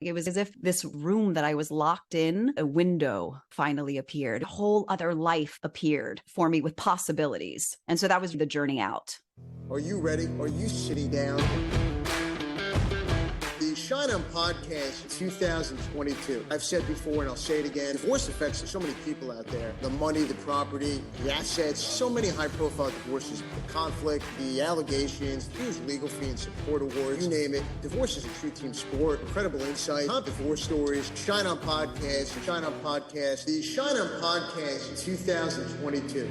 It was as if this room that I was locked in, a window finally appeared. A whole other life appeared for me with possibilities. And so that was the journey out. Are you ready? Are you sitting down? The Schein podcast 2022. I've said before and I'll say it again. Divorce affects so many people out there. The money, the property, the assets, so many high-profile divorces, the conflict, the allegations, huge legal fee and support awards, you name it. Divorce is a true team sport. Incredible insight, top divorce stories. Schein podcast, the Schein podcast 2022.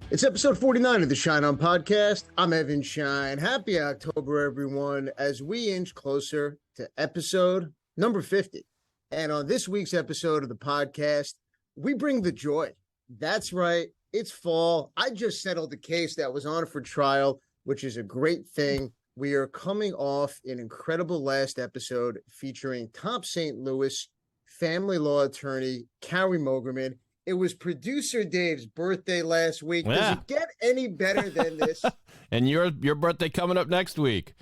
It's episode 49 of the Schein podcast. I'm Evan Schein. Happy October, everyone, as we inch closer to episode number 50. And on this week's episode of the podcast, we bring the joy. That's right. It's fall. I just settled the case that was on for trial, which is a great thing. We are coming off an incredible last episode featuring top St. Louis family law attorney, Carrie Mogerman. It was producer Dave's birthday last week. Does it get any better than this? And your birthday coming up next week.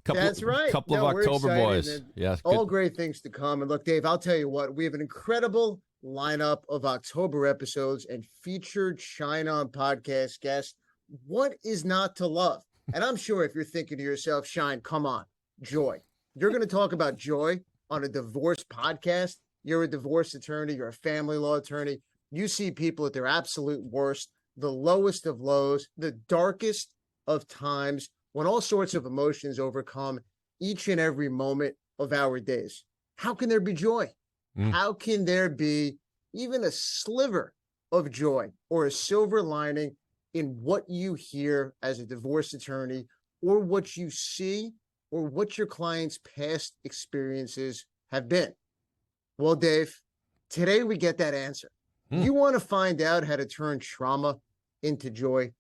That's right. Couple of October boys. Yes. All great things to come. And look, Dave, I'll tell you what, we have an incredible lineup of October episodes and featured Schein on podcast guests. What is not to love? And I'm sure if you're thinking to yourself, Schein, come on, joy. You're going to talk about joy on a divorce podcast. You're a divorce attorney. You're a family law attorney. You see people at their absolute worst, the lowest of lows, the darkest of times, when all sorts of emotions overcome each and every moment of our days. How can there be joy? How can there be even a sliver of joy or a silver lining in what you hear as a divorce attorney, or what you see, or what your client's past experiences have been? Well, Dave, today we get that answer. You want to find out how to turn trauma into joy,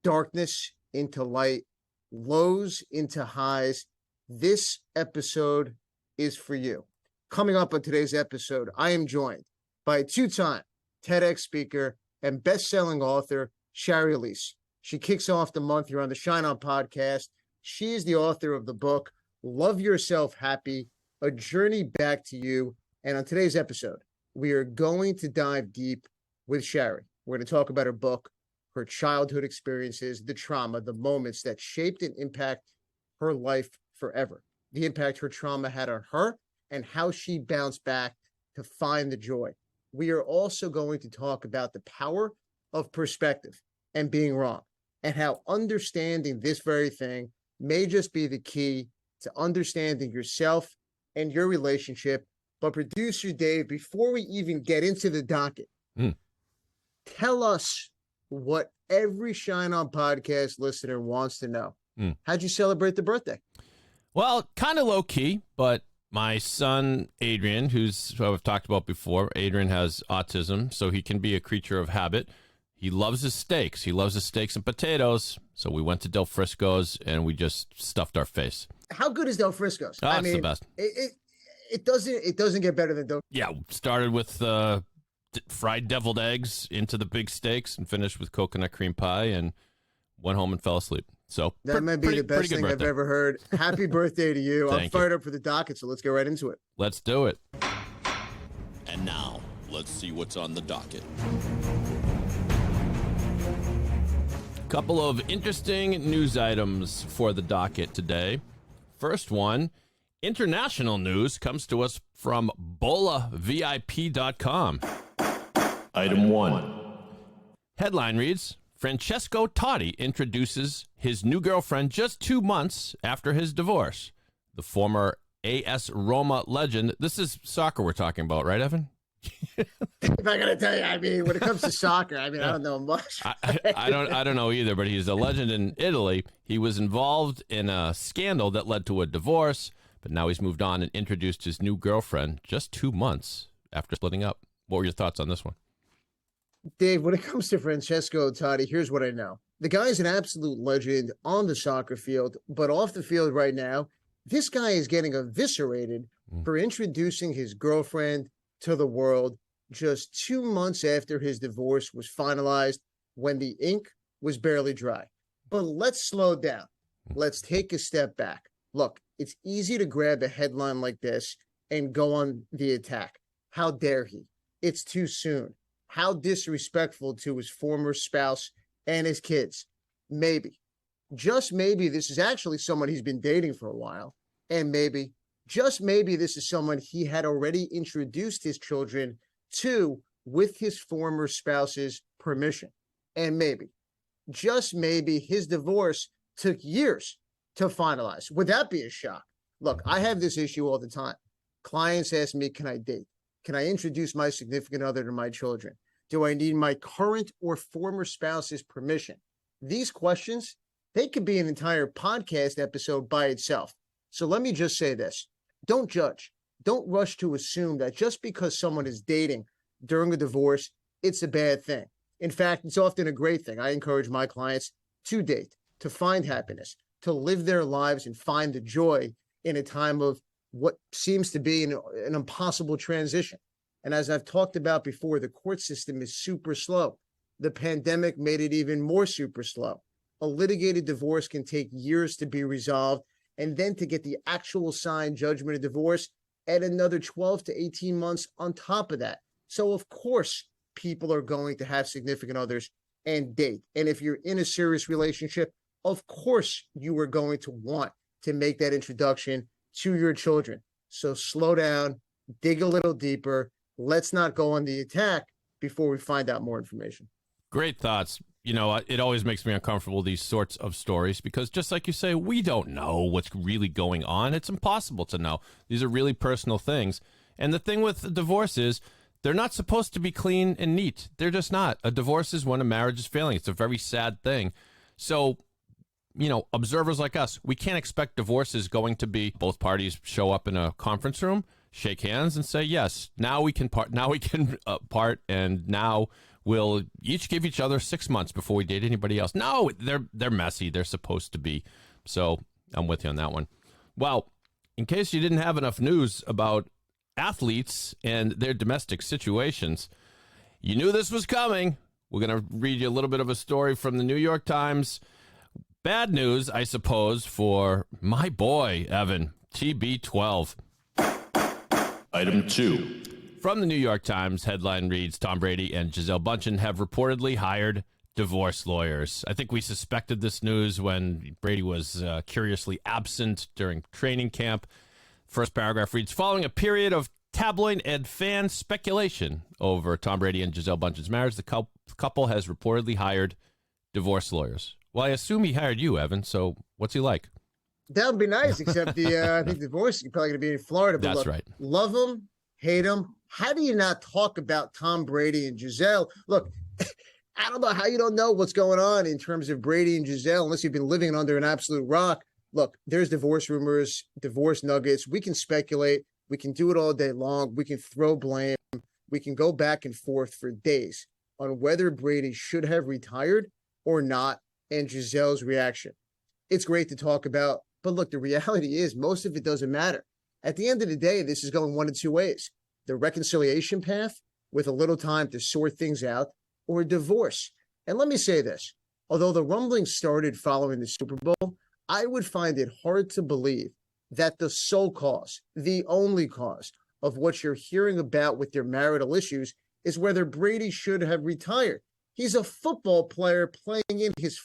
darkness into light, lows into highs. This episode is for you. Coming up on today's episode, I am joined by a two-time TEDx speaker and best-selling author, Shari Alyse. She kicks off the month here on the Schein on podcast. She is the author of the book, Love Yourself Happy, A Journey Back to You. And on today's episode, we are going to dive deep with Shari. We're going to talk about her book, her childhood experiences, the trauma, the moments that shaped and impact her life forever, the impact her trauma had on her, and how she bounced back to find the joy. We are also going to talk about the power of perspective and being wrong, and how understanding this very thing may just be the key to understanding yourself and your relationship. But producer Dave, before we even get into the docket, tell us what every Schein on podcast listener wants to know. How'd you celebrate the birthday? Well, kind of low key, but my son, Adrian, who I've talked about before, Adrian has autism, so he can be a creature of habit. He loves his steaks. He loves his steaks and potatoes. So we went to Del Frisco's and we just stuffed our face. How good is Del Frisco's? Oh, it's the best. It doesn't get better than Del. Yeah, started with fried deviled eggs into the big steaks and finished with coconut cream pie and went home and fell asleep. So that might be the best thing I've ever heard. Happy birthday to you. I'm fired up for the docket, so let's get right into it. Let's do it. And now, let's see what's on the docket. Couple of interesting news items for the docket today. First one, international news comes to us from BolaVIP.com. Item 1. Headline reads, Francesco Totti introduces his new girlfriend just 2 months after his divorce. The former AS Roma legend. This is soccer we're talking about, right, Evan? If I gotta tell you, I mean, when it comes to soccer, I don't know much. I don't know either, but he's a legend in Italy. He was involved in a scandal that led to a divorce, but now he's moved on and introduced his new girlfriend just 2 months after splitting up. What were your thoughts on this one? Dave, when it comes to Francesco Totti, here's what I know. The guy is an absolute legend on the soccer field, but off the field right now, this guy is getting eviscerated for introducing his girlfriend to the world just 2 months after his divorce was finalized, when the ink was barely dry. But let's slow down. let's take a step back. Look, it's easy to grab a headline like this and go on the attack. How dare he? It's too soon. How disrespectful to his former spouse and his kids. Maybe, just maybe, this is actually someone he's been dating for a while. And maybe, just maybe, this is someone he had already introduced his children to with his former spouse's permission. And maybe, just maybe, his divorce took years to finalize. Would that be a shock? Look, I have this issue all the time. Clients ask me, can I date? Can I introduce my significant other to my children? Do I need my current or former spouse's permission? These questions, they could be an entire podcast episode by itself. So let me just say this. Don't judge. Don't rush to assume that just because someone is dating during a divorce, it's a bad thing. In fact, it's often a great thing. I encourage my clients to date, to find happiness, to live their lives and find the joy in a time of what seems to be an impossible transition. And as I've talked about before, the court system is super slow. The pandemic made it even more super slow. A litigated divorce can take years to be resolved, and then to get the actual signed judgment of divorce, add another 12 to 18 months on top of that. So of course, people are going to have significant others and date. And if you're in a serious relationship, of course you are going to want to make that introduction to your children. So slow down, dig a little deeper. Let's not go on the attack before we find out more information. Great thoughts. You know, it always makes me uncomfortable, these sorts of stories, because just like you say, we don't know what's really going on. It's impossible to know. These are really personal things. And the thing with divorce is they're not supposed to be clean and neat. They're just not. A divorce is when a marriage is failing. It's a very sad thing. So, you know, observers like us, we can't expect divorce is going to be both parties show up in a conference room, shake hands and say, yes, now we can part, and now we'll each give each other 6 months before we date anybody else. No, they're messy. They're supposed to be. So I'm with you on that one. Well, in case you didn't have enough news about athletes and their domestic situations, you knew this was coming. We're going to read you a little bit of a story from the New York Times. Bad news, I suppose, for my boy, Evan, TB12. Item 2. From the New York Times, headline reads, Tom Brady and Gisele Bündchen have reportedly hired divorce lawyers. I think we suspected this news when Brady was curiously absent during training camp. First paragraph reads, following a period of tabloid and fan speculation over Tom Brady and Gisele Bündchen's marriage, the couple has reportedly hired divorce lawyers. Well, I assume he hired you, Evan, so what's he like? That would be nice, except I think divorce is probably going to be in Florida. But That's look, right. Love him, hate him. How do you not talk about Tom Brady and Gisele? Look, I don't know how you don't know what's going on in terms of Brady and Gisele unless you've been living under an absolute rock. Look, there's divorce rumors, divorce nuggets. We can speculate. We can do it all day long. We can throw blame. We can go back and forth for days on whether Brady should have retired or not and Gisele's reaction. It's great to talk about, but look, the reality is most of it doesn't matter. At the end of the day, this is going one of two ways. The reconciliation path with a little time to sort things out, or divorce. And let me say this, although the rumblings started following the Super Bowl, I would find it hard to believe that the sole cause, the only cause of what you're hearing about with their marital issues is whether Brady should have retired. He's a football player playing in his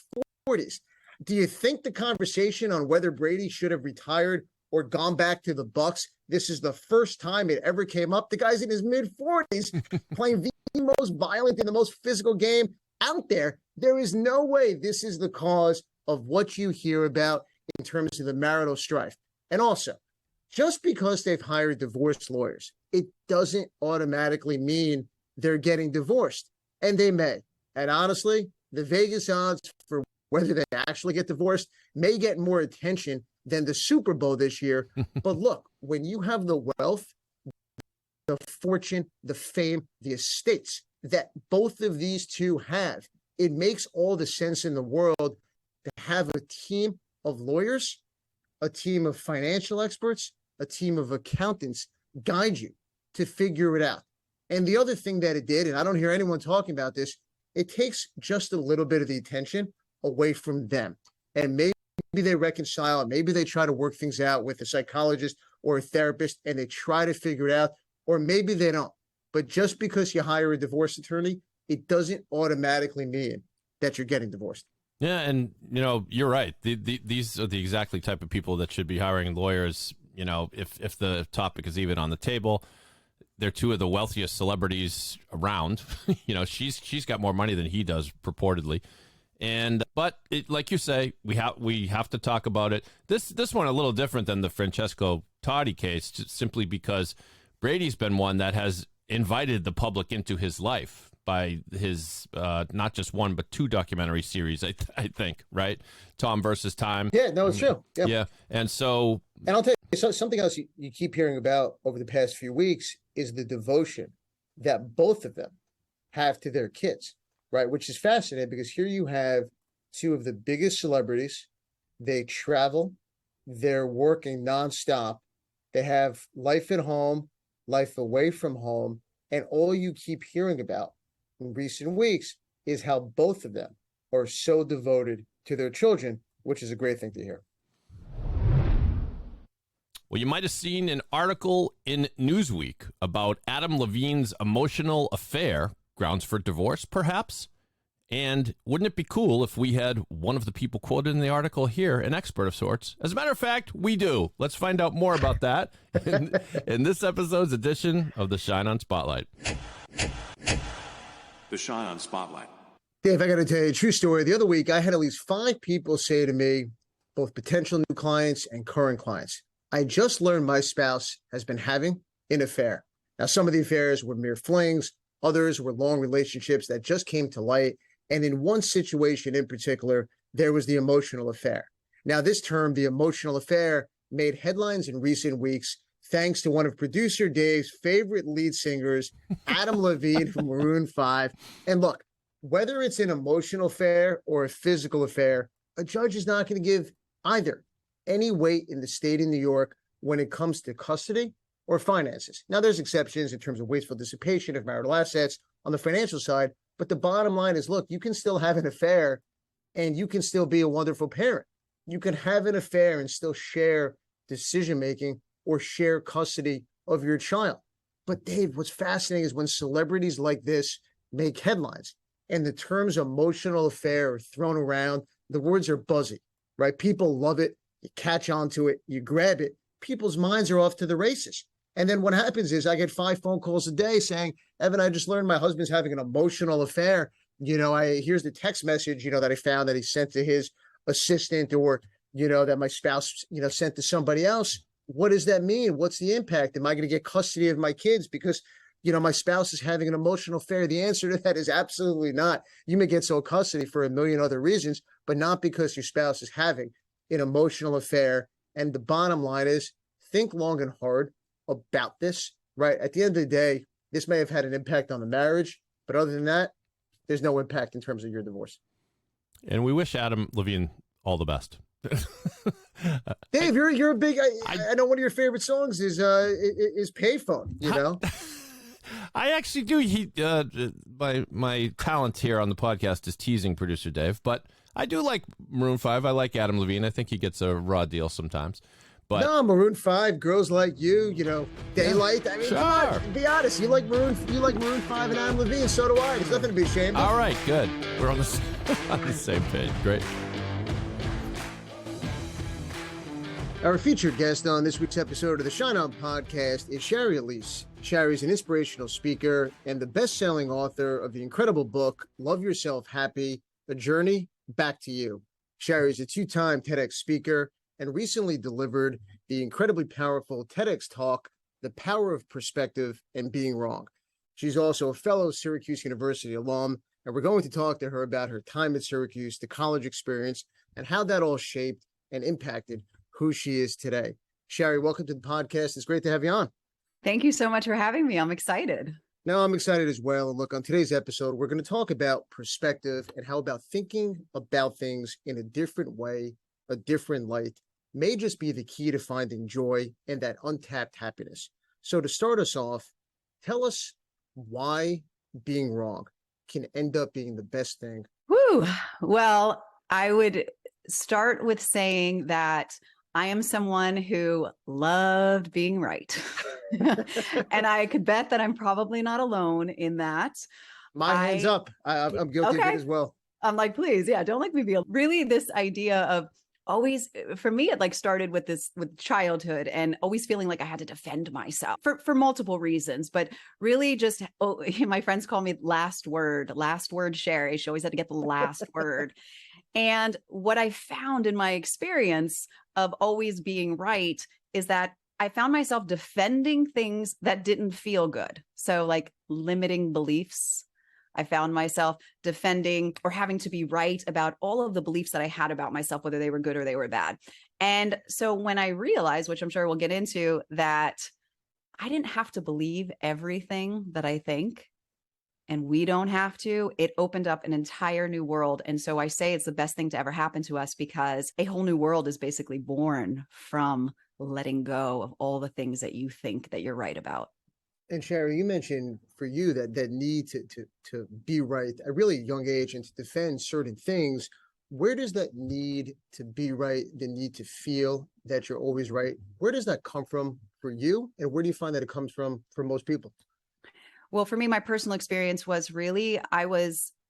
40s. Do you think the conversation on whether Brady should have retired or gone back to the Bucs, this is the first time it ever came up? The guy's in his mid-40s playing the most violent and the most physical game out there. There is no way this is the cause of what you hear about in terms of the marital strife. And also, just because they've hired divorce lawyers, it doesn't automatically mean they're getting divorced. And they may. And honestly, the Vegas odds for whether they actually get divorced may get more attention than the Super Bowl this year. But look, when you have the wealth, the fortune, the fame, the estates that both of these two have, it makes all the sense in the world to have a team of lawyers, a team of financial experts, a team of accountants guide you to figure it out. And the other thing that it did, and I don't hear anyone talking about this, it takes just a little bit of the attention away from them and maybe they reconcile, maybe they try to work things out with a psychologist or a therapist and they try to figure it out, or maybe they don't. But just because you hire a divorce attorney, it doesn't automatically mean that you're getting divorced. Yeah, and you're right. These are the exactly type of people that should be hiring lawyers. If the topic is even on the table, they're two of the wealthiest celebrities around. She's got more money than he does purportedly. But like you say, we have to talk about it. This one a little different than the Francesco Totti case, just simply because Brady's been one that has invited the public into his life by his not just one but two documentary series. I think, right? Tom versus Time. Yeah, no, it's true. Yeah, and I'll tell you something else you keep hearing about over the past few weeks is the devotion that both of them have to their kids. Right, which is fascinating because here you have two of the biggest celebrities. They travel, they're working nonstop. They have life at home, life away from home. And all you keep hearing about in recent weeks is how both of them are so devoted to their children, which is a great thing to hear. Well, you might have seen an article in Newsweek about Adam Levine's emotional affair. Grounds for divorce, perhaps? And wouldn't it be cool if we had one of the people quoted in the article here, an expert of sorts? As a matter of fact, we do. Let's find out more about that in this episode's edition of the Schein on Spotlight. The Schein on Spotlight. Dave, I got to tell you a true story. The other week, I had at least 5 people say to me, both potential new clients and current clients, I just learned my spouse has been having an affair. Now, some of the affairs were mere flings. Others were long relationships that just came to light. And in one situation in particular, there was the emotional affair. Now, this term, the emotional affair, made headlines in recent weeks thanks to one of producer Dave's favorite lead singers, Adam Levine from Maroon 5. And look, whether it's an emotional affair or a physical affair, a judge is not going to give either any weight in the state of New York when it comes to custody or finances. Now, there's exceptions in terms of wasteful dissipation of marital assets on the financial side, but the bottom line is, look, you can still have an affair and you can still be a wonderful parent. You can have an affair and still share decision-making or share custody of your child. But Dave, what's fascinating is when celebrities like this make headlines and the terms emotional affair are thrown around, the words are buzzy, right? People love it. You catch on to it, you grab it. People's minds are off to the races. And then what happens is I get 5 phone calls a day saying, Evan, I just learned my husband's having an emotional affair. Here's the text message, that I found that he sent to his assistant or, that my spouse, sent to somebody else. What does that mean? What's the impact? Am I going to get custody of my kids because, my spouse is having an emotional affair? The answer to that is absolutely not. You may get sole custody for a million other reasons, but not because your spouse is having an emotional affair. And the bottom line is think long and hard about this, right? At the end of the day, this may have had an impact on the marriage, but other than that, there's no impact in terms of your divorce. And we wish Adam Levine all the best. Dave, you're a big. I know one of your favorite songs is "Payphone." I actually do. My talent here on the podcast is teasing producer Dave, but I do like Maroon 5. I like Adam Levine. I think he gets a raw deal sometimes. But no, Maroon 5, Girls Like You, Daylight. I mean, sure. Come on, be honest. You like Maroon 5 and Adam Levine. So do I. There's nothing to be ashamed of. All right, good. We're on the same page. Great. Our featured guest on this week's episode of the Schein On podcast is Shari Alyse. Shari is an inspirational speaker and the best-selling author of the incredible book, Love Yourself Happy, A Journey Back to You. Shari is a 2-time TEDx speaker and recently delivered the incredibly powerful TEDx talk, The Power of Perspective and Being Wrong. She's also a fellow Syracuse University alum, and we're going to talk to her about her time at Syracuse, the college experience, and how that all shaped and impacted who she is today. Shari, welcome to the podcast. It's great to have you on. Thank you so much for having me. I'm excited. No, I'm excited as well. And look, on today's episode, we're going to talk about perspective and how about thinking about things in a different way, a different light, may just be the key to finding joy and that untapped happiness. So to start us off, tell us why being wrong can end up being the best thing. Woo. Well, I would start with saying that I am someone who loved being right. And I could bet that I'm probably not alone in that. My hands up. I'm guilty of it as well. I'm like, please, yeah, don't let me be really this idea of always, for me, it like started with childhood and always feeling like I had to defend myself for multiple reasons, but really just, my friends call me last word Shari. She always had to get the last word. And what I found in my experience of always being right is that I found myself defending things that didn't feel good. So like limiting beliefs. I found myself defending or having to be right about all of the beliefs that I had about myself, whether they were good or they were bad. And so when I realized, which I'm sure we'll get into, that I didn't have to believe everything that I think, and we don't have to, it opened up an entire new world. And so I say it's the best thing to ever happen to us, because a whole new world is basically born from letting go of all the things that you think that you're right about. And Shari, you mentioned for you that need to be right at a really young age and to defend certain things. Where does that need to be right, the need to feel that you're always right, where does that come from for you? And where do you find that it comes from for most people? Well, for me, my personal experience was really, I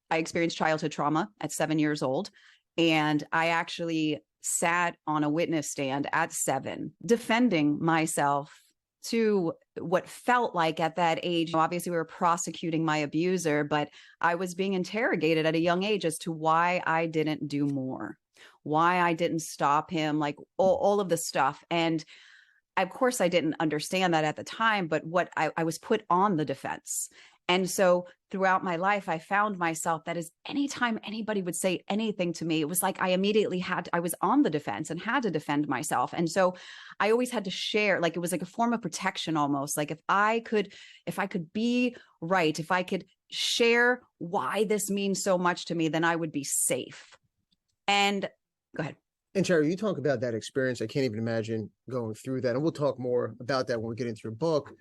experienced childhood trauma at 7 years old. And I actually sat on a witness stand at 7, defending myself to what felt like at that age. Obviously, we were prosecuting my abuser, but I was being interrogated at a young age as to why I didn't do more, why I didn't stop him, like all of the stuff. And of course, I didn't understand that at the time, but what I was put on the defense. And so throughout my life, I found myself that is anytime anybody would say anything to me, it was like I immediately I was on the defense and had to defend myself. And so I always had to share, like it was like a form of protection almost. Like if I could be right, if I could share why this means so much to me, then I would be safe. And go ahead. And Shari, you talk about that experience. I can't even imagine going through that. And we'll talk more about that when we get into your book.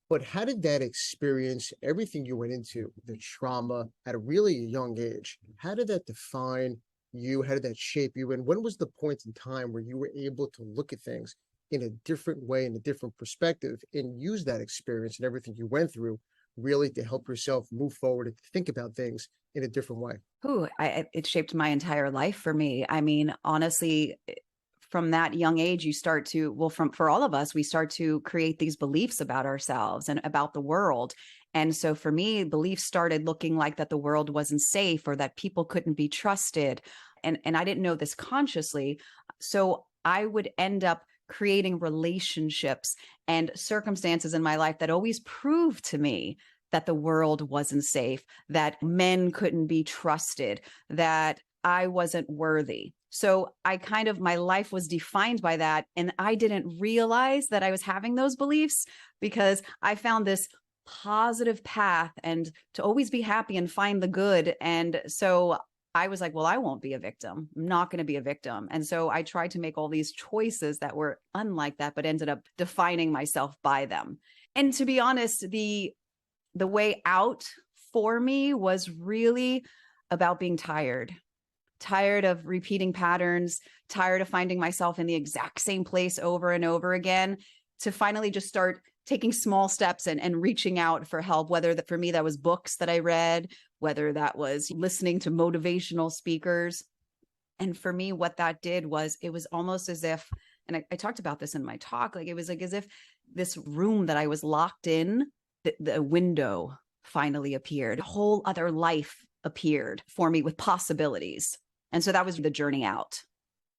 But how did that experience, everything you went into, the trauma at a really young age, how did that define you? How did that shape you? And when was the point in time where you were able to look at things in a different way, in a different perspective, and use that experience and everything you went through really to help yourself move forward and think about things in a different way? It shaped my entire life for me. I mean, honestly, from that young age, you start to, well, for all of us, we start to create these beliefs about ourselves and about the world. And so for me, beliefs started looking like that the world wasn't safe or that people couldn't be trusted. And I didn't know this consciously. So I would end up creating relationships and circumstances in my life that always proved to me that the world wasn't safe, that men couldn't be trusted, that I wasn't worthy. So my life was defined by that. And I didn't realize that I was having those beliefs because I found this positive path and to always be happy and find the good. And so I was like, well, I won't be a victim. I'm not going to be a victim. And so I tried to make all these choices that were unlike that, but ended up defining myself by them. And to be honest, the way out for me was really about being tired of repeating patterns, tired of finding myself in the exact same place over and over again, to finally just start taking small steps and reaching out for help, whether that for me, that was books that I read, whether that was listening to motivational speakers. And for me, what that did was, it was almost as if, and I talked about this in my talk, like it was like as if this room that I was locked in, the window finally appeared. A whole other life appeared for me with possibilities. And so that was the journey out.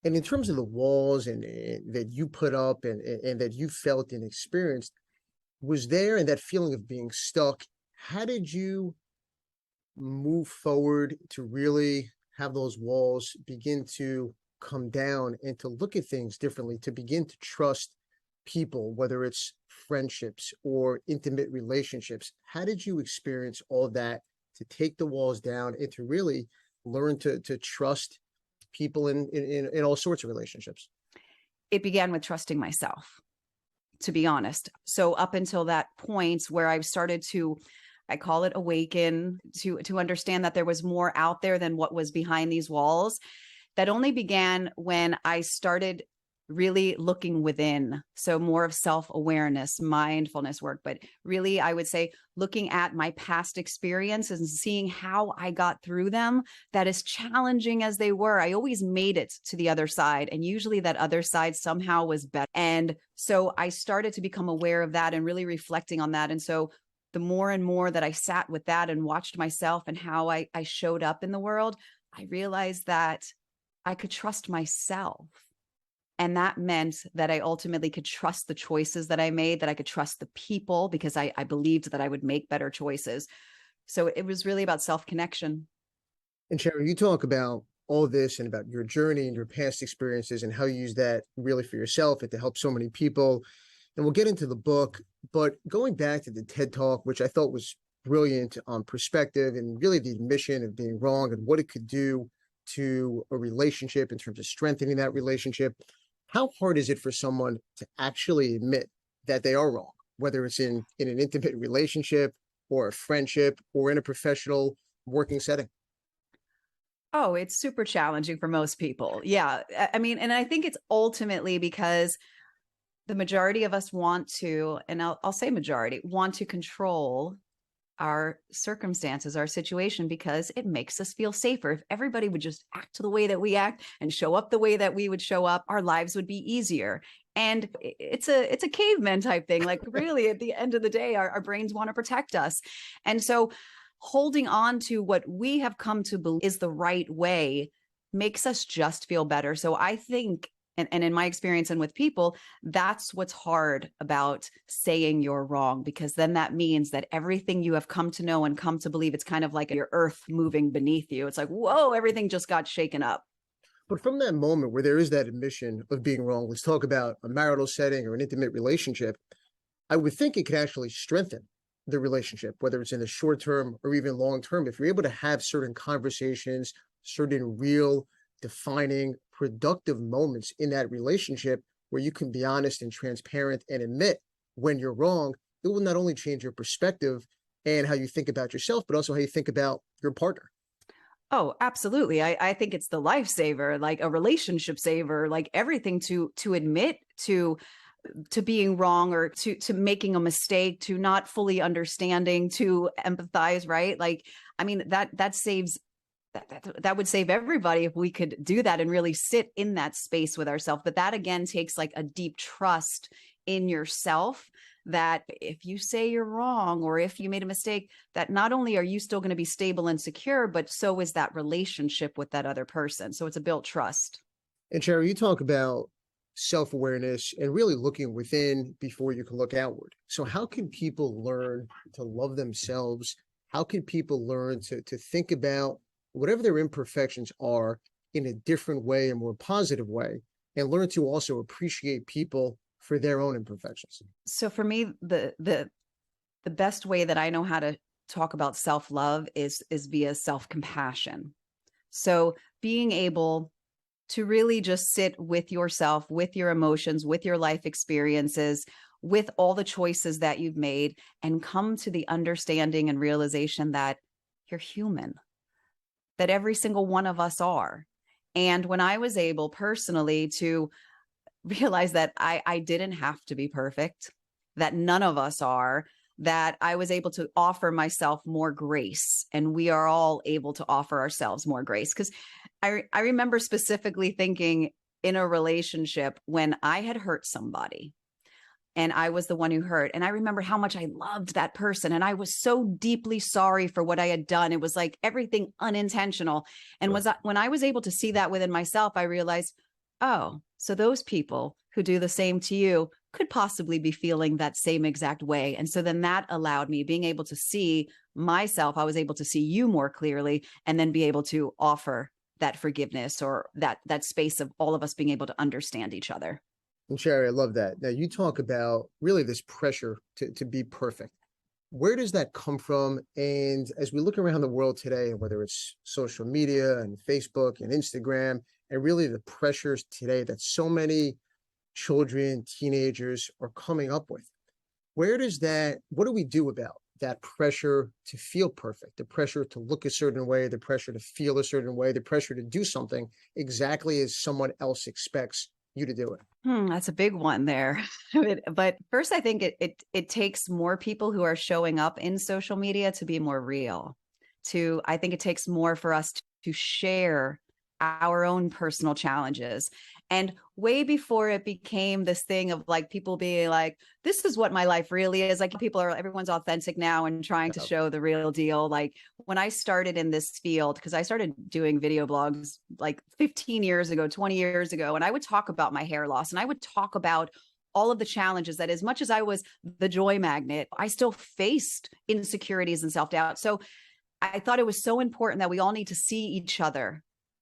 And in terms of the walls and that you put up and that you felt and experienced, was there, and that feeling of being stuck, how did you move forward to really have those walls begin to come down and to look at things differently, to begin to trust people, whether it's friendships or intimate relationships? How did you experience all that to take the walls down and to really learn to trust people in all sorts of relationships? It began with trusting myself, to be honest. So up until that point where I started to, I call it awaken, to understand that there was more out there than what was behind these walls, that only began when I started really looking within. So more of self-awareness, mindfulness work, but really I would say looking at my past experiences and seeing how I got through them, that as challenging as they were, I always made it to the other side. And usually that other side somehow was better. And so I started to become aware of that and really reflecting on that. And so the more and more that I sat with that and watched myself and how I showed up in the world, I realized that I could trust myself. And that meant that I ultimately could trust the choices that I made, that I could trust the people because I believed that I would make better choices. So it was really about self-connection. And Shari, you talk about all this and about your journey and your past experiences and how you use that really for yourself and to help so many people. And we'll get into the book, but going back to the TED Talk, which I thought was brilliant on perspective and really the admission of being wrong and what it could do to a relationship in terms of strengthening that relationship. How hard is it for someone to actually admit that they are wrong, whether it's in an intimate relationship or a friendship or in a professional working setting? Oh, it's super challenging for most people. Yeah. I mean, and I think it's ultimately because the majority of us want to, and I'll say majority, want to control our circumstances, our situation, because it makes us feel safer. If everybody would just act the way that we act and show up the way that we would show up, our lives would be easier. And it's a caveman type thing. Like really at the end of the day, our brains want to protect us. And so holding on to what we have come to believe is the right way makes us just feel better. So I think, and in my experience and with people, that's what's hard about saying you're wrong, because then that means that everything you have come to know and come to believe, it's kind of like your earth moving beneath you. It's like, whoa, everything just got shaken up. But from that moment where there is that admission of being wrong, let's talk about a marital setting or an intimate relationship. I would think it could actually strengthen the relationship, whether it's in the short term or even long term. If you're able to have certain conversations, certain real defining productive moments in that relationship where you can be honest and transparent and admit when you're wrong, it will not only change your perspective and how you think about yourself, but also how you think about your partner. Oh, absolutely. I think it's the lifesaver, like a relationship saver, like everything to admit to being wrong or to making a mistake, to not fully understanding, to empathize, right? Like, I mean, that saves that would save everybody if we could do that and really sit in that space with ourselves. But that again takes like a deep trust in yourself, that if you say you're wrong or if you made a mistake, that not only are you still going to be stable and secure, but so is that relationship with that other person. So it's a built trust. And Shari, you talk about self-awareness and really looking within before you can look outward. So how can people learn to love themselves? How can people learn to think about whatever their imperfections are in a different way, a more positive way, and learn to also appreciate people for their own imperfections? So for me, the best way that I know how to talk about self-love is via self-compassion. So being able to really just sit with yourself, with your emotions, with your life experiences, with all the choices that you've made, and come to the understanding and realization that you're human, that every single one of us are. And when I was able personally to realize that I didn't have to be perfect, that none of us are, that I was able to offer myself more grace, and we are all able to offer ourselves more grace. Because I remember specifically thinking in a relationship when I had hurt somebody and I was the one who hurt. And I remember how much I loved that person. And I was so deeply sorry for what I had done. It was like everything unintentional. And when I was able to see that within myself, I realized, oh, so those people who do the same to you could possibly be feeling that same exact way. And so then that allowed me, being able to see myself, I was able to see you more clearly, and then be able to offer that forgiveness or that space of all of us being able to understand each other. And Shari, I love that. Now you talk about really this pressure to be perfect. Where does that come from? And as we look around the world today, whether it's social media and Facebook and Instagram, and really the pressures today that so many children, teenagers are coming up with, what do we do about that pressure to feel perfect, the pressure to look a certain way, the pressure to feel a certain way, the pressure to do something exactly as someone else expects you to do it? That's a big one there. But first, I think it takes more people who are showing up in social media to be more real. I think it takes more for us to share our own personal challenges. And way before it became this thing of like people being like, this is what my life really is. Like everyone's authentic now and trying to show the real deal. Like when I started in this field, because I started doing video blogs like 15 years ago, 20 years ago, and I would talk about my hair loss and I would talk about all of the challenges that as much as I was the joy magnet, I still faced insecurities and self-doubt. So I thought it was so important that we all need to see each other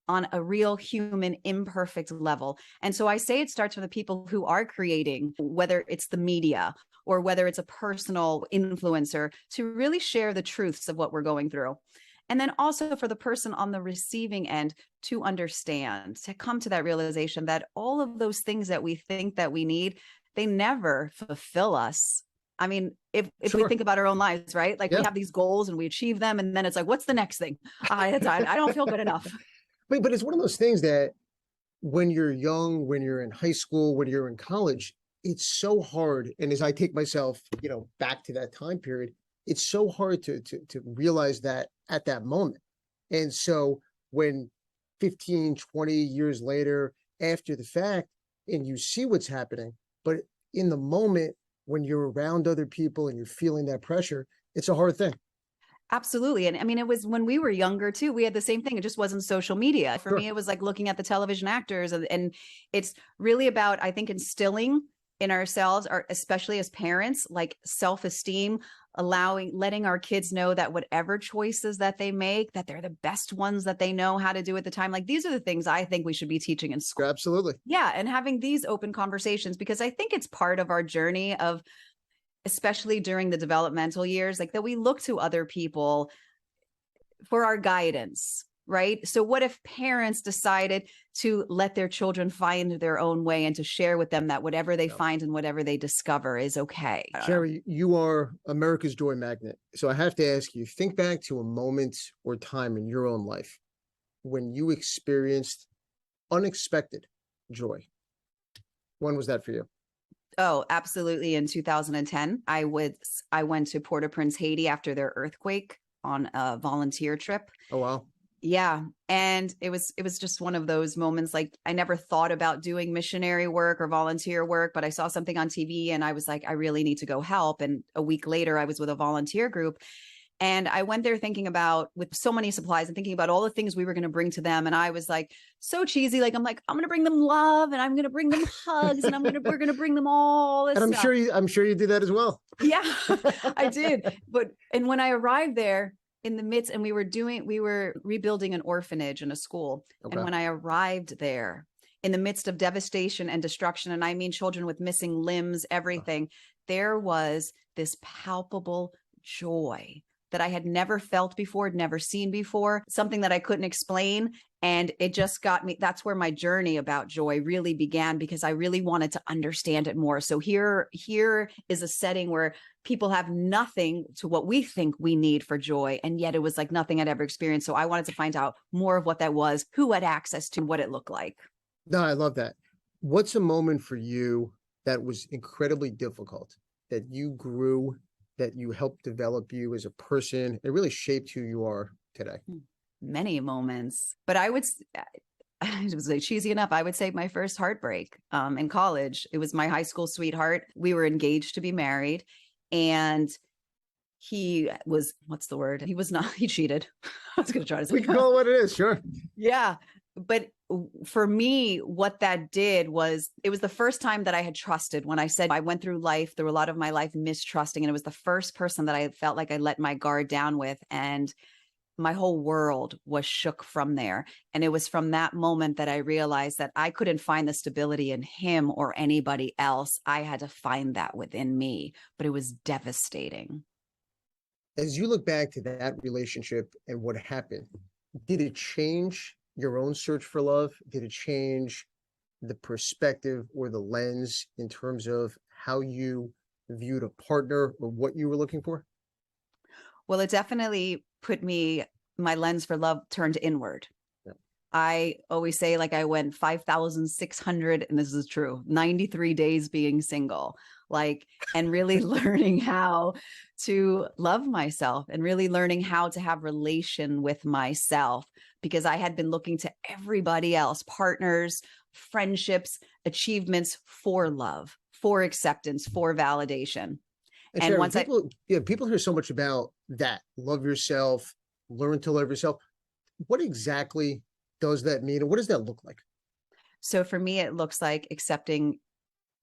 on a real human imperfect level. And so I say it starts with the people who are creating, whether it's the media or whether it's a personal influencer, to really share the truths of what we're going through. And then also for the person on the receiving end to understand, to come to that realization that all of those things that we think that we need, they never fulfill us. I mean, if we think about our own lives, right? Like we have these goals and we achieve them. And then it's like, what's the next thing? I don't feel good enough. But it's one of those things that when you're young, when you're in high school, when you're in college, it's so hard. And as I take myself, back to that time period, it's so hard to realize that at that moment. And so when 15, 20 years later, after the fact, and you see what's happening, but in the moment when you're around other people and you're feeling that pressure, it's a hard thing. Absolutely. And I mean, it was when we were younger too, we had the same thing. It just wasn't social media. For me, it was like looking at the television actors, and it's really about, I think, instilling in ourselves, or especially as parents, like self-esteem, letting our kids know that whatever choices that they make, that they're the best ones that they know how to do at the time. Like these are the things I think we should be teaching in school. Absolutely. Yeah. And having these open conversations, because I think it's part of our journey of, especially during the developmental years, like that we look to other people for our guidance, right? So what if parents decided to let their children find their own way and to share with them that whatever they find and whatever they discover is okay? Shari, you are America's joy magnet. So I have to ask you, think back to a moment or time in your own life when you experienced unexpected joy. When was that for you? Oh, absolutely. In 2010, I went to Port-au-Prince, Haiti after their earthquake on a volunteer trip. Oh, wow. Yeah. And it was just one of those moments. Like I never thought about doing missionary work or volunteer work, but I saw something on TV and I was like, I really need to go help. And a week later I was with a volunteer group. And I went there thinking about, with so many supplies and thinking about all the things we were going to bring to them. And I was like, so cheesy. Like, I'm going to bring them love and I'm going to bring them hugs and we're going to bring them all this and stuff. I'm sure you did that as well. Yeah, I did. And when I arrived there in the midst, and we were rebuilding an orphanage and a school. Okay. And when I arrived there in the midst of devastation and destruction, and I mean children with missing limbs, everything, there was this palpable joy that I had never felt before, never seen before, something that I couldn't explain. And it just got me. That's where my journey about joy really began, because I really wanted to understand it more. So here is a setting where people have nothing to what we think we need for joy. And yet it was like nothing I'd ever experienced. So I wanted to find out more of what that was, who had access to, what it looked like. No, I love that. What's a moment for you that was incredibly difficult, that you grew, that you helped develop you as a person? It really shaped who you are today. Many moments, but it was like cheesy enough. I would say my first heartbreak in college. It was my high school sweetheart. We were engaged to be married, and he was, what's the word? He was not, he cheated. I was going to try to say. We can call it what it is. Sure. Yeah. But for me, what that did was, it was the first time that I had trusted. When I said I went through a lot of my life mistrusting, and it was the first person that I felt like I let my guard down with. And my whole world was shook from there. And it was from that moment that I realized that I couldn't find the stability in him or anybody else. I had to find that within me, but it was devastating. As you look back to that relationship and what happened, did it change your own search for love? Did it change the perspective or the lens in terms of how you viewed a partner or what you were looking for? Well, it definitely put my lens for love turned inward. Yeah. I always say, like, I went 5,600, and this is true, 93 days being single, like, and really learning how to love myself and really learning how to have relation with myself, because I had been looking to everybody else, partners, friendships, achievements for love, for acceptance, for validation. And And Sharon, once people hear so much about that. Love yourself, learn to love yourself. What exactly does that mean? And what does that look like? So for me, it looks like accepting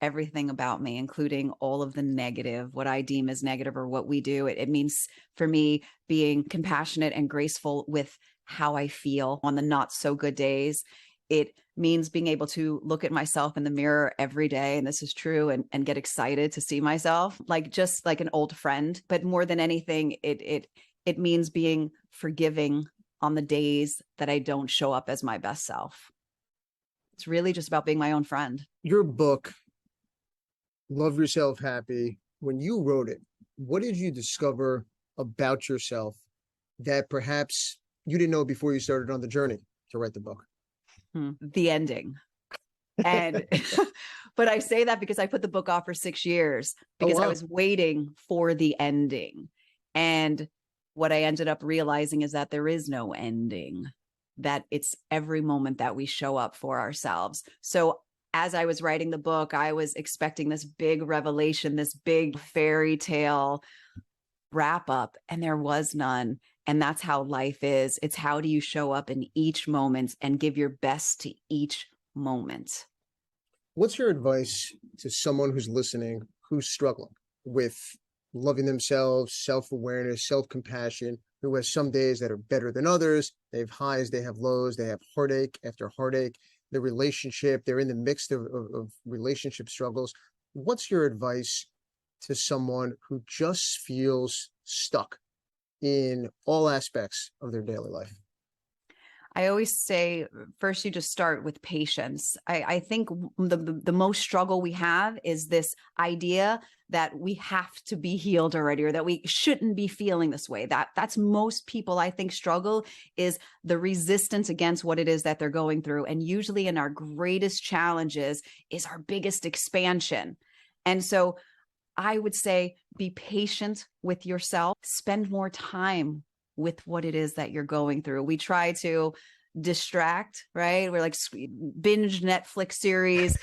everything about me, including all of the negative, what I deem as negative or what we do. It means for me being compassionate and graceful with how I feel on the not so good days. It means being able to look at myself in the mirror every day, and this is true, and get excited to see myself, like just like an old friend. But more than anything, it means being forgiving on the days that I don't show up as my best self. It's really just about being my own friend. Your book, Love Yourself Happy, when you wrote it, what did you discover about yourself that perhaps you didn't know before you started on the journey to write the book? The ending. And but I say that because I put the book off for 6 years because I was waiting for the ending. And what I ended up realizing is that there is no ending, that it's every moment that we show up for ourselves. So as I was writing the book, I was expecting this big revelation, this big fairy tale wrap up, and there was none. And that's how life is. It's how do you show up in each moment and give your best to each moment. What's your advice to someone who's listening, who's struggling with loving themselves, self-awareness, self-compassion, who has some days that are better than others? They have highs, they have lows, they have heartache after heartache, the relationship, they're in the mix of relationship struggles. What's your advice to someone who just feels stuck in all aspects of their daily life? I always say, first, you just start with patience. I think the most struggle we have is this idea that we have to be healed already, or that we shouldn't be feeling this way. That's most people, I think, struggle, is the resistance against what it is that they're going through. And usually in our greatest challenges is our biggest expansion. And so I would say, be patient with yourself, spend more time with what it is that you're going through. We try to distract, right? We're like binge Netflix series,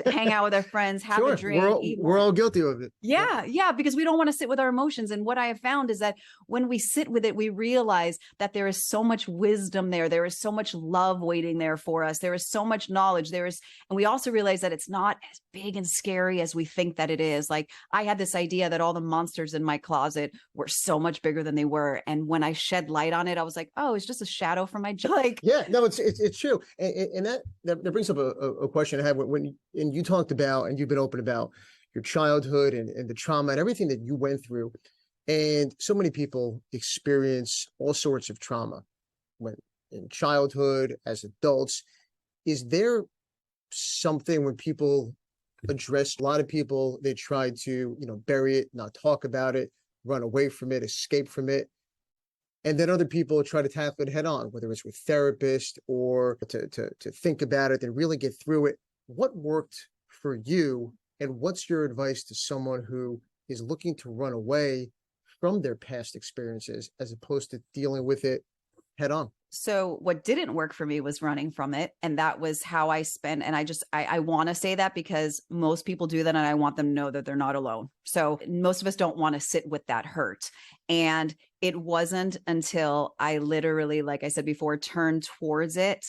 hang out with our friends, have a drink. We're all guilty of it. Yeah, because we don't want to sit with our emotions. And what I have found is that when we sit with it, we realize that there is so much wisdom there. There is so much love waiting there for us. There is so much knowledge. And we also realize that it's not as big and scary as we think that it is. Like, I had this idea that all the monsters in my closet were so much bigger than they were. And when I shed light on it, I was like, oh, it's just a shadow from my like. Yeah, no, it's true. And that brings up a question I had when you talked about, and you've been open about your childhood and the trauma and everything that you went through. And so many people experience all sorts of trauma when in childhood, as adults. Is there something when people address, a lot of people, they try to, bury it, not talk about it, run away from it, escape from it. And then other people try to tackle it head on, whether it's with therapists or to think about it and really get through it. What worked for you? And what's your advice to someone who is looking to run away from their past experiences as opposed to dealing with it head on? So what didn't work for me was running from it. And that was how I spent. And I want to say that because most people do that. And I want them to know that they're not alone. So most of us don't want to sit with that hurt. And it wasn't until I literally, like I said before, turned towards it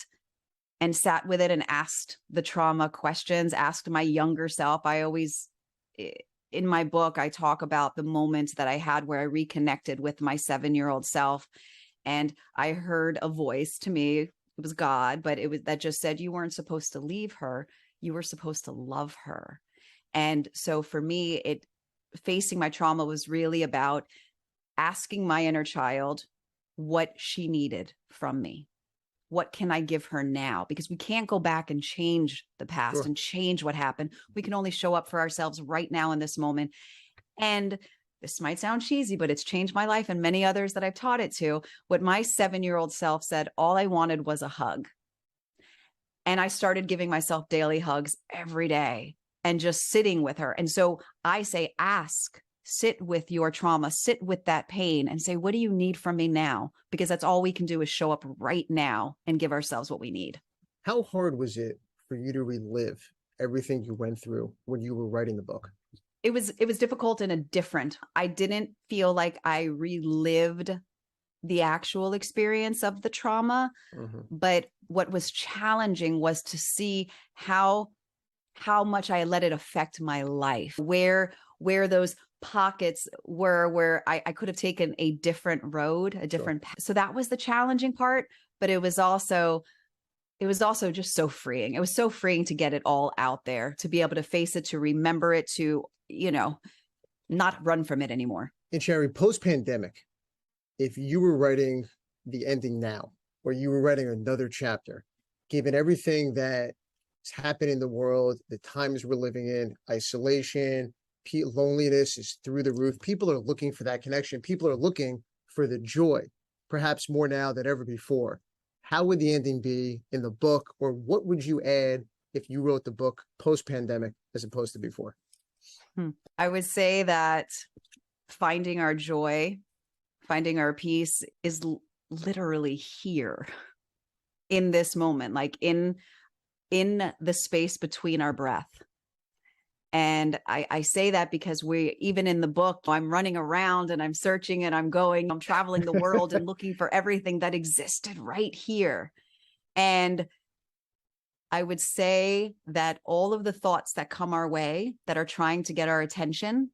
and sat with it and asked the trauma questions, asked my younger self. In my book, I talk about the moments that I had where I reconnected with my 7-year-old self. And I heard a voice to me, it was God, but that just said, you weren't supposed to leave her. You were supposed to love her. And so for me, facing my trauma was really about asking my inner child what she needed from me. What can I give her now? Because we can't go back and change the past and change what happened. We can only show up for ourselves right now in this moment. And this might sound cheesy, but it's changed my life and many others that I've taught it to. What my 7-year-old self said, all I wanted was a hug. And I started giving myself daily hugs every day and just sitting with her. And so I say, sit with your trauma, sit with that pain and say, what do you need from me now? Because that's all we can do is show up right now and give ourselves what we need. How hard was it for you to relive everything you went through when you were writing the book? It was difficult in a different, I didn't feel like I relived the actual experience of the trauma, but what was challenging was to see how much I let it affect my life, where those pockets were, where I could have taken a different road, a different path. So that was the challenging part, but it was also just so freeing. It was so freeing to get it all out there, to be able to face it, to remember it, to, not run from it anymore. And Shari, post-pandemic, if you were writing the ending now, or you were writing another chapter, given everything that has happened in the world, the times we're living in, isolation, loneliness is through the roof. People are looking for that connection. People are looking for the joy, perhaps more now than ever before. How would the ending be in the book, or what would you add if you wrote the book post-pandemic as opposed to before? I would say that finding our joy, finding our peace is literally here in this moment, like in the space between our breath. And I say that because even in the book, I'm running around and I'm searching and I'm traveling the world and looking for everything that existed right here. And I would say that all of the thoughts that come our way that are trying to get our attention,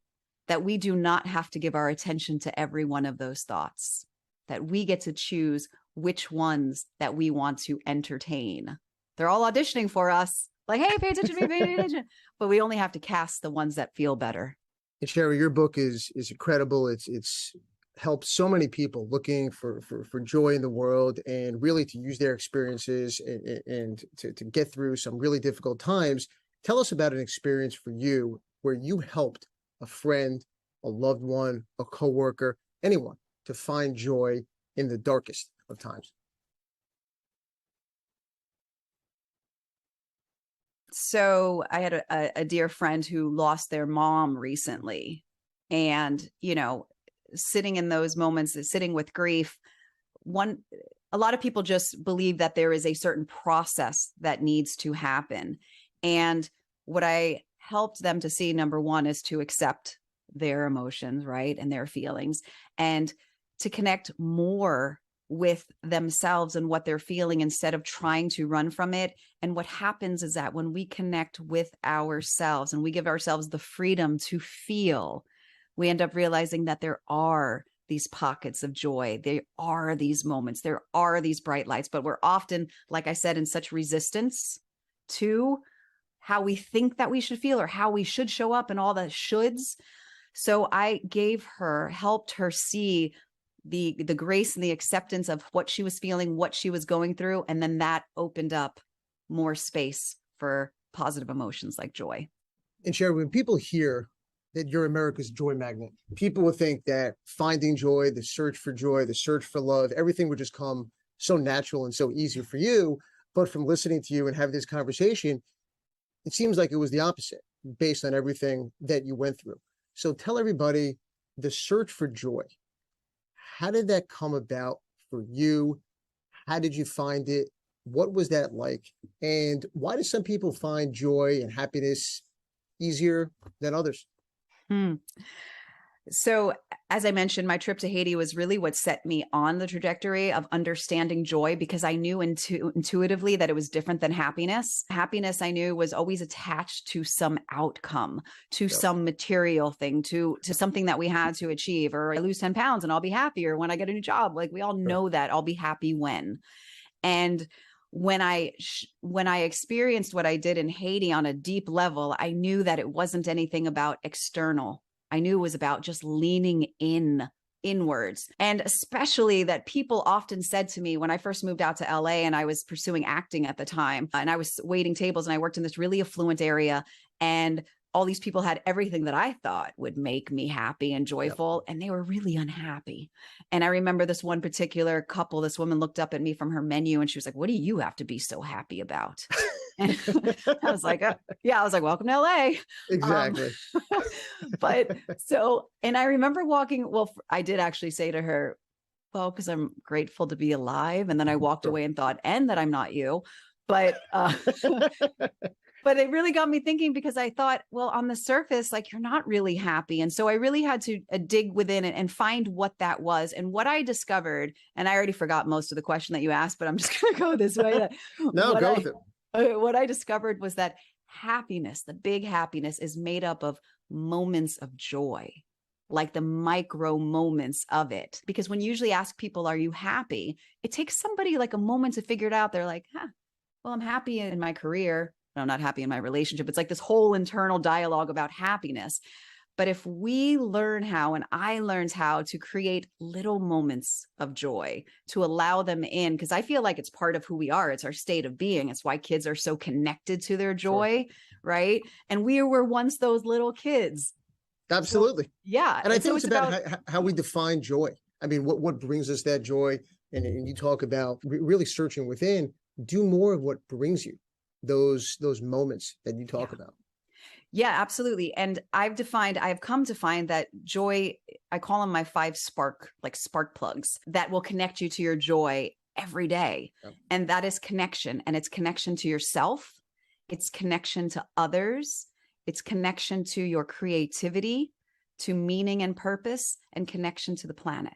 that we do not have to give our attention to every one of those thoughts, that we get to choose which ones that we want to entertain. They're all auditioning for us. Like, hey, pay attention to me, pay attention. But we only have to cast the ones that feel better. And Shari, your book is incredible. It's helped so many people looking for joy in the world, and really to use their experiences and to get through some really difficult times. Tell us about an experience for you where you helped a friend, a loved one, a coworker, anyone to find joy in the darkest of times. So I had a dear friend who lost their mom recently, and, sitting in those moments, sitting with grief, a lot of people just believe that there is a certain process that needs to happen. And what I helped them to see, number one, is to accept their emotions, right? And their feelings, and to connect more with themselves and what they're feeling instead of trying to run from it. And what happens is that when we connect with ourselves and we give ourselves the freedom to feel, we end up realizing that there are these pockets of joy. There are these moments. There are these bright lights, but we're often, like I said, in such resistance to how we think that we should feel or how we should show up and all the shoulds. So I helped her see the grace and the acceptance of what she was feeling, what she was going through. And then that opened up more space for positive emotions like joy. And Shari, when people hear that you're America's joy magnet, people will think that finding joy, the search for joy, the search for love, everything would just come so natural and so easy for you. But from listening to you and having this conversation, it seems like it was the opposite based on everything that you went through. So tell everybody the search for joy. How did that come about for you? How did you find it? What was that like? And why do some people find joy and happiness easier than others? So as I mentioned, my trip to Haiti was really what set me on the trajectory of understanding joy, because I knew intuitively that it was different than happiness. Happiness, I knew, was always attached to some outcome, to some material thing, to something that we had to achieve. Or I lose 10 pounds and I'll be happier when I get a new job. Like, we all know that. I'll be happy when. And when I experienced what I did in Haiti on a deep level, I knew that it wasn't anything about external. I knew it was about just leaning inwards. And especially that people often said to me when I first moved out to LA and I was pursuing acting at the time, and I was waiting tables and I worked in this really affluent area, and all these people had everything that I thought would make me happy and joyful, and they were really unhappy. And I remember this one particular couple, this woman looked up at me from her menu and she was like, "What do you have to be so happy about?" And I was like, yeah, I was like, "Welcome to LA." Exactly. But so, and I remember walking, well, I did actually say to her, "Well, because I'm grateful to be alive." And then I walked away and thought, "And that I'm not you." But but it really got me thinking, because I thought, well, on the surface, like, you're not really happy. And so I really had to dig within it and find what that was. And what I discovered, and I already forgot most of the question that you asked, but I'm just going to go this way. No, go with it. What I discovered was that happiness, the big happiness, is made up of moments of joy, like the micro moments of it. Because when you usually ask people, "Are you happy?" it takes somebody like a moment to figure it out. They're like, well, I'm happy in my career, but I'm not happy in my relationship. It's like this whole internal dialogue about happiness. But if we learn how, and I learned how to create little moments of joy, to allow them in, because I feel like it's part of who we are. It's our state of being. It's why kids are so connected to their joy, right? And we were once those little kids. Absolutely. So, yeah. And I think so it's about how we define joy. I mean, what brings us that joy? And you talk about really searching within. Do more of what brings you those moments that you talk about. Yeah, absolutely. And I've come to find that joy, I call them my 5 spark plugs that will connect you to your joy every day. Yep. And that is connection. And it's connection to yourself. It's connection to others. It's connection to your creativity, to meaning and purpose, and connection to the planet.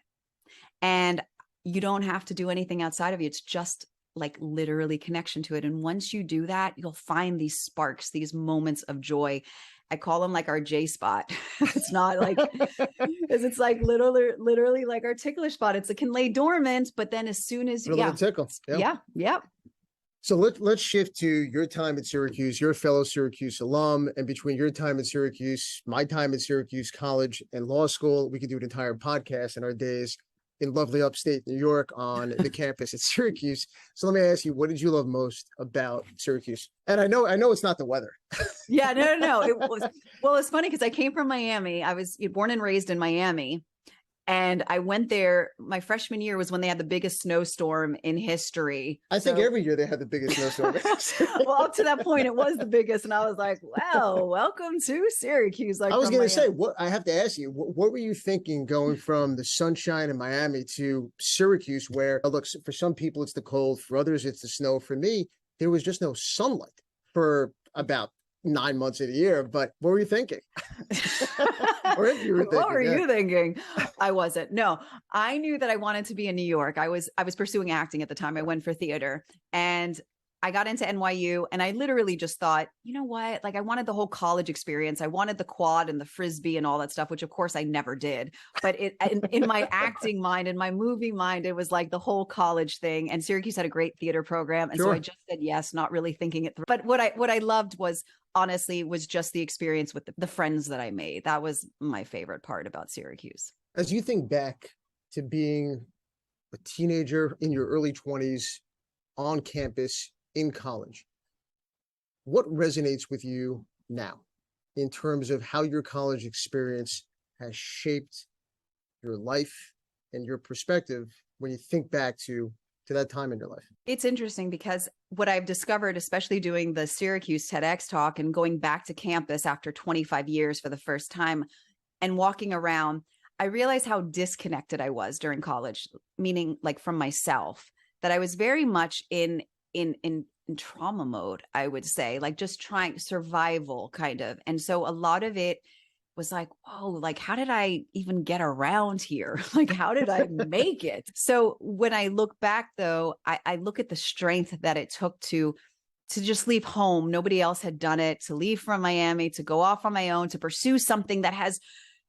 And you don't have to do anything outside of you. It's just like literally connection to it. And once you do that, you'll find these sparks, these moments of joy. I call them like our J spot. It's not like, because it's like literally like our ticklish spot. It can lay dormant, but then as soon as little tickle. Yeah. So let's shift to your time at Syracuse. You're a fellow Syracuse alum, and between your time at Syracuse, my time at Syracuse College and law school, we could do an entire podcast in our days in lovely upstate New York on the campus at Syracuse. So let me ask you, what did you love most about Syracuse? And I know it's not the weather. Yeah, no. It's funny because I came from Miami. I was born and raised in Miami. And I went there, my freshman year was when they had the biggest snowstorm in history. I think every year they had the biggest snowstorm. Well, up to that point, it was the biggest. And I was like, wow, welcome to Syracuse. Like, I was going to say, I have to ask you, what were you thinking going from the sunshine in Miami to Syracuse, where, look, for some people it's the cold, for others it's the snow. For me, there was just no sunlight for about 9 months of the year. But what were you thinking? Or if you were thinking, what were you thinking? I wasn't. No, I knew that I wanted to be in New York. I was pursuing acting at the time. I went for theater, and I got into NYU, and I literally just thought, you know what? Like, I wanted the whole college experience. I wanted the quad and the Frisbee and all that stuff, which of course I never did. But in my acting mind, in my movie mind, it was like the whole college thing. And Syracuse had a great theater program. And so I just said yes, not really thinking it through. But what I loved was, honestly, was just the experience with the friends that I made. That was my favorite part about Syracuse. As you think back to being a teenager in your early 20s on campus in college, what resonates with you now in terms of how your college experience has shaped your life and your perspective when you think back to that time in your life? It's interesting because what I've discovered, especially doing the Syracuse TEDx talk and going back to campus after 25 years for the first time and walking around, I realized how disconnected I was during college, meaning like from myself, that I was very much in trauma mode, I would say, like just trying survival kind of. And so a lot of it was like, oh, like, how did I even get around here? Like, how did I make it? So when I look back, though, I look at the strength that it took to just leave home. Nobody else had done it, to leave from Miami, to go off on my own, to pursue something that has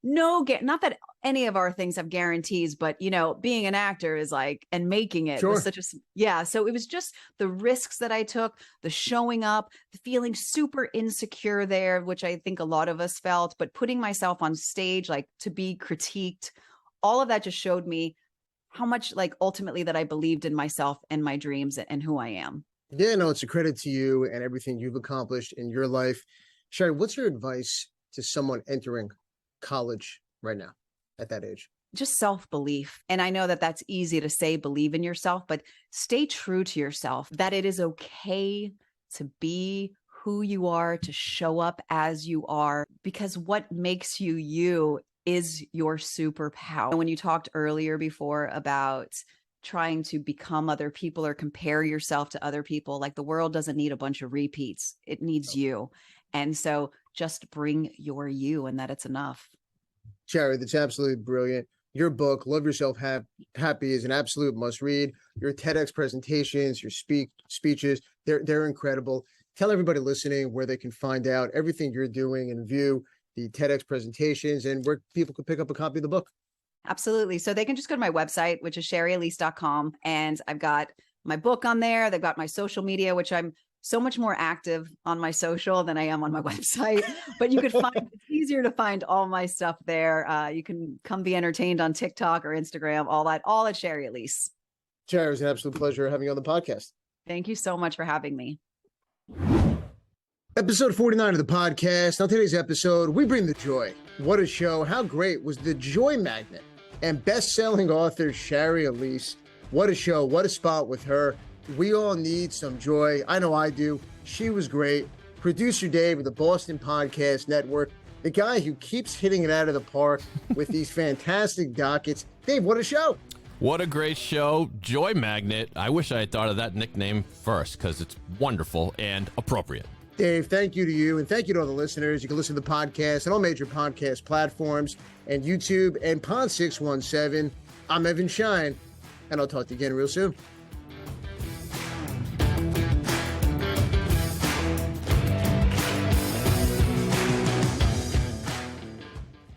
not that any of our things have guarantees, but being an actor is like, and making it was such a, so it was just the risks that I took, the showing up, the feeling super insecure there, which I think a lot of us felt, but putting myself on stage, like to be critiqued, all of that just showed me how much, like, ultimately that I believed in myself and my dreams and who I am. Yeah, no, it's a credit to you and everything you've accomplished in your life. Shari, what's your advice to someone entering college right now at that age? Just self-belief. And I know that that's easy to say, believe in yourself, but stay true to yourself, that it is okay to be who you are, to show up as you are, because what makes you you is your superpower. When you talked earlier before about trying to become other people or compare yourself to other people, like the world doesn't need a bunch of repeats. It needs you. And so just bring your you, and that it's enough. Shari, that's absolutely brilliant. Your book, Love Yourself Happy, is an absolute must read. Your TEDx presentations, your speeches, they're incredible. Tell everybody listening where they can find out everything you're doing and view the TEDx presentations and where people could pick up a copy of the book. Absolutely. So they can just go to my website, which is ShariAlyse.com. And I've got my book on there. They've got my social media, which I'm so much more active on my social than I am on my website, but you could find, it's easier to find all my stuff there. You can come be entertained on TikTok or Instagram, all at Shari Alyse. Shari, it was an absolute pleasure having you on the podcast. Thank you so much for having me. Episode 49 of the podcast. On today's episode, we bring the joy. What a show. How great was the joy magnet and best-selling author Shari Alyse. What a show. What a spot with her. We all need some joy. I know I do. She was great. Producer Dave of the Boston Podcast Network, the guy who keeps hitting it out of the park with these fantastic dockets. Dave, what a show. What a great show. Joy Magnet. I wish I had thought of that nickname first because it's wonderful and appropriate. Dave, thank you to you, and thank you to all the listeners. You can listen to the podcast on all major podcast platforms and YouTube and Pod 617. I'm Evan Schein, and I'll talk to you again real soon.